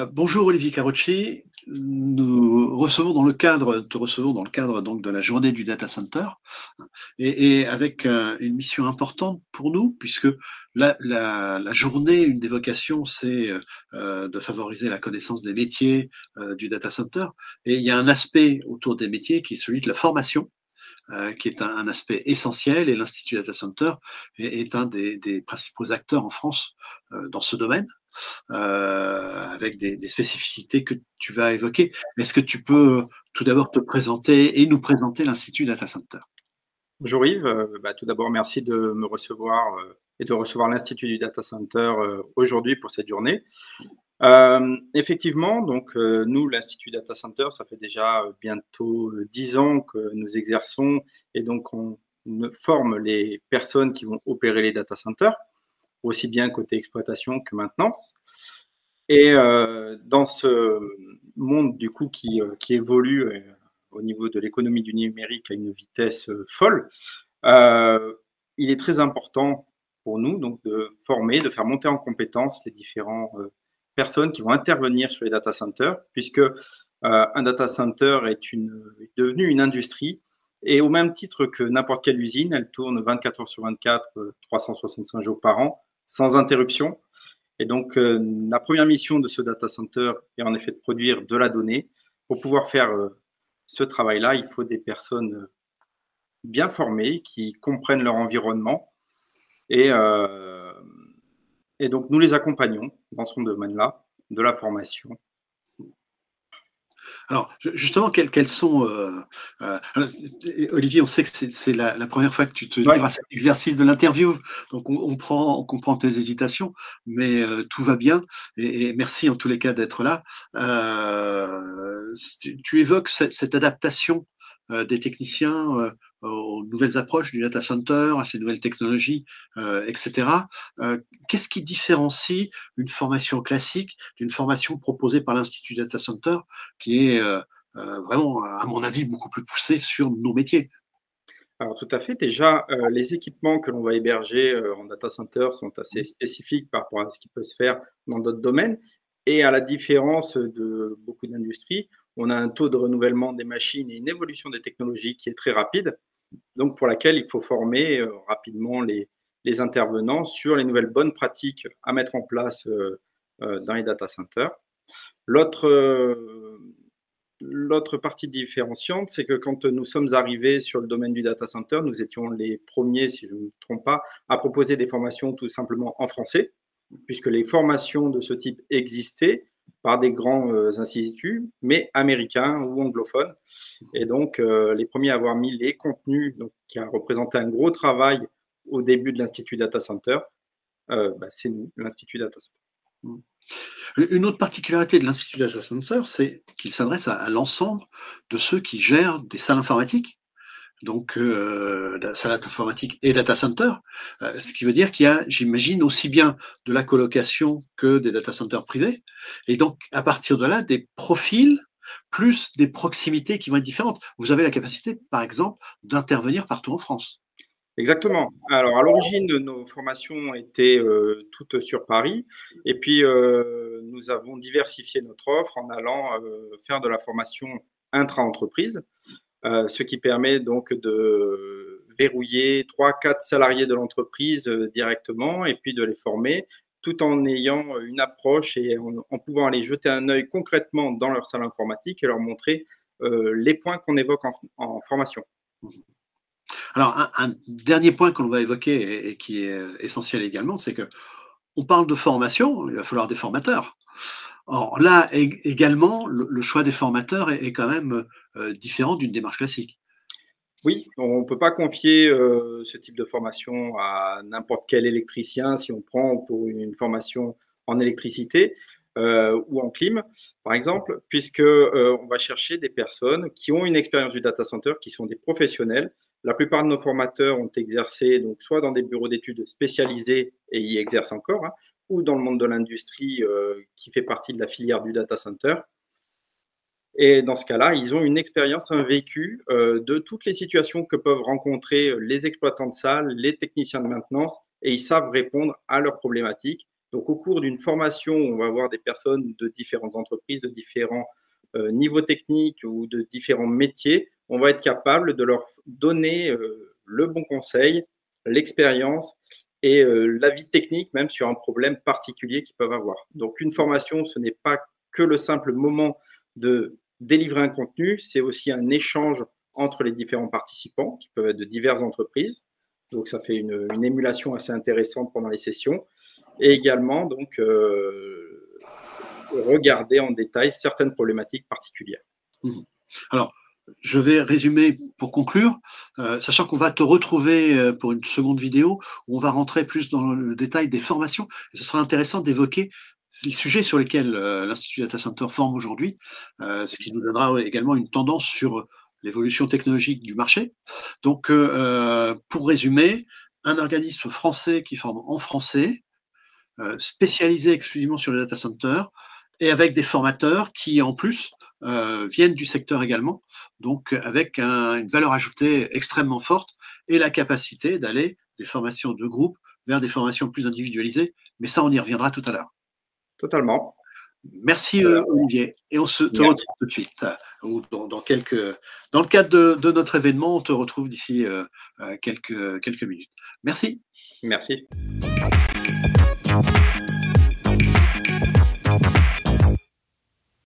Bonjour Olivier Carucci, nous recevons dans le cadre, te recevons dans le cadre donc de la journée du data center et avec une mission importante pour nous puisque la journée, une des vocations, c'est de favoriser la connaissance des métiers du data center et il y a un aspect autour des métiers qui est celui de la formation. Qui est un aspect essentiel et l'Institut Data Center est un des principaux acteurs en France dans ce domaine avec des spécificités que tu vas évoquer. Est-ce que tu peux tout d'abord te présenter et nous présenter l'Institut Data Center? Bonjour Yves, tout d'abord merci de me recevoir et de recevoir l'Institut du Data Center aujourd'hui pour cette journée. Effectivement, donc nous, l'Institut Data Center, ça fait déjà bientôt 10 ans que nous exerçons et donc on forme les personnes qui vont opérer les data centers, aussi bien côté exploitation que maintenance. Et dans ce monde du coup qui évolue au niveau de l'économie du numérique à une vitesse folle, il est très important pour nous donc de former, de faire monter en compétence les différentes personnes qui vont intervenir sur les data centers, puisque un data center est devenu une industrie et au même titre que n'importe quelle usine, elle tourne 24 heures sur 24, 365 jours par an, sans interruption. Et donc, la première mission de ce data center est en effet de produire de la donnée. Pour pouvoir faire ce travail-là, il faut des personnes bien formées qui comprennent leur environnement. Et, euh, et donc, nous les accompagnons dans ce domaine-là, de la formation. Alors, justement, quels sont. Olivier, on sait que c'est la première fois que tu te livres à cet exercice de l'interview, donc on comprend tes hésitations, mais tout va bien, et merci en tous les cas d'être là. Tu évoques cette adaptation des techniciens aux nouvelles approches du data center, à ces nouvelles technologies, etc. Qu'est-ce qui différencie une formation classique d'une formation proposée par l'Institut Data Center qui est vraiment, à mon avis, beaucoup plus poussée sur nos métiers? Alors tout à fait. Déjà, les équipements que l'on va héberger en data center sont assez spécifiques par rapport à ce qui peut se faire dans d'autres domaines. Et à la différence de beaucoup d'industries, on a un taux de renouvellement des machines et une évolution des technologies qui est très rapide, donc pour laquelle il faut former rapidement les intervenants sur les nouvelles bonnes pratiques à mettre en place dans les data centers. L'autre partie différenciante, c'est que quand nous sommes arrivés sur le domaine du data center, nous étions les premiers, si je ne me trompe pas, à proposer des formations tout simplement en français, puisque les formations de ce type existaient par des grands instituts, mais américains ou anglophones. Et donc, les premiers à avoir mis les contenus, donc, qui a représenté un gros travail au début de l'Institut Data Center, c'est nous, l'Institut Data Center. Une autre particularité de l'Institut Data Center, c'est qu'il s'adresse à l'ensemble de ceux qui gèrent des salles informatiques, donc salles informatiques et data center, ce qui veut dire qu'il y a, j'imagine, aussi bien de la colocation que des data centers privés, et donc à partir de là, des profils plus des proximités qui vont être différentes. Vous avez la capacité, par exemple, d'intervenir partout en France. Exactement. Alors, à l'origine, nos formations étaient toutes sur Paris. Et puis, nous avons diversifié notre offre en allant faire de la formation intra-entreprise, ce qui permet donc de verrouiller 3-4 salariés de l'entreprise directement et puis de les former tout en ayant une approche et en pouvant aller jeter un œil concrètement dans leur salle informatique et leur montrer les points qu'on évoque en formation. Alors, un dernier point que l'on va évoquer et qui est essentiel également, c'est que on parle de formation, il va falloir des formateurs. Or, là également, le choix des formateurs est quand même différent d'une démarche classique. Oui, on ne peut pas confier ce type de formation à n'importe quel électricien si on prend pour une formation en électricité ou en clim, par exemple, puisque on va chercher des personnes qui ont une expérience du data center, qui sont des professionnels. La plupart de nos formateurs ont exercé donc soit dans des bureaux d'études spécialisés et y exercent encore, hein, ou dans le monde de l'industrie qui fait partie de la filière du data center. Et dans ce cas-là, ils ont une expérience, un vécu de toutes les situations que peuvent rencontrer les exploitants de salles, les techniciens de maintenance, et ils savent répondre à leurs problématiques Donc, au cours d'une formation, on va avoir des personnes de différentes entreprises, de différents niveaux techniques ou de différents métiers. On va être capable de leur donner le bon conseil, l'expérience et l'avis technique, même sur un problème particulier qu'ils peuvent avoir. Donc, une formation, ce n'est pas que le simple moment de délivrer un contenu, c'est aussi un échange entre les différents participants, qui peuvent être de diverses entreprises. Donc, ça fait une émulation assez intéressante pendant les sessions. Et également, donc, regarder en détail certaines problématiques particulières. Alors, je vais résumer pour conclure, sachant qu'on va te retrouver pour une seconde vidéo où on va rentrer plus dans le détail des formations. Et ce sera intéressant d'évoquer les sujets sur lesquels l'Institut Data Center forme aujourd'hui, ce qui nous donnera également une tendance sur l'évolution technologique du marché. Donc, pour résumer, un organisme français qui forme en français, spécialisé exclusivement sur les data centers, et avec des formateurs qui, en plus, viennent du secteur également, donc avec une valeur ajoutée extrêmement forte et la capacité d'aller des formations de groupe vers des formations plus individualisées. Mais ça, on y reviendra tout à l'heure. Totalement. Merci Olivier. Et on te retrouve tout de suite. Ou dans le cadre de notre événement, on te retrouve d'ici quelques minutes. Merci. Merci.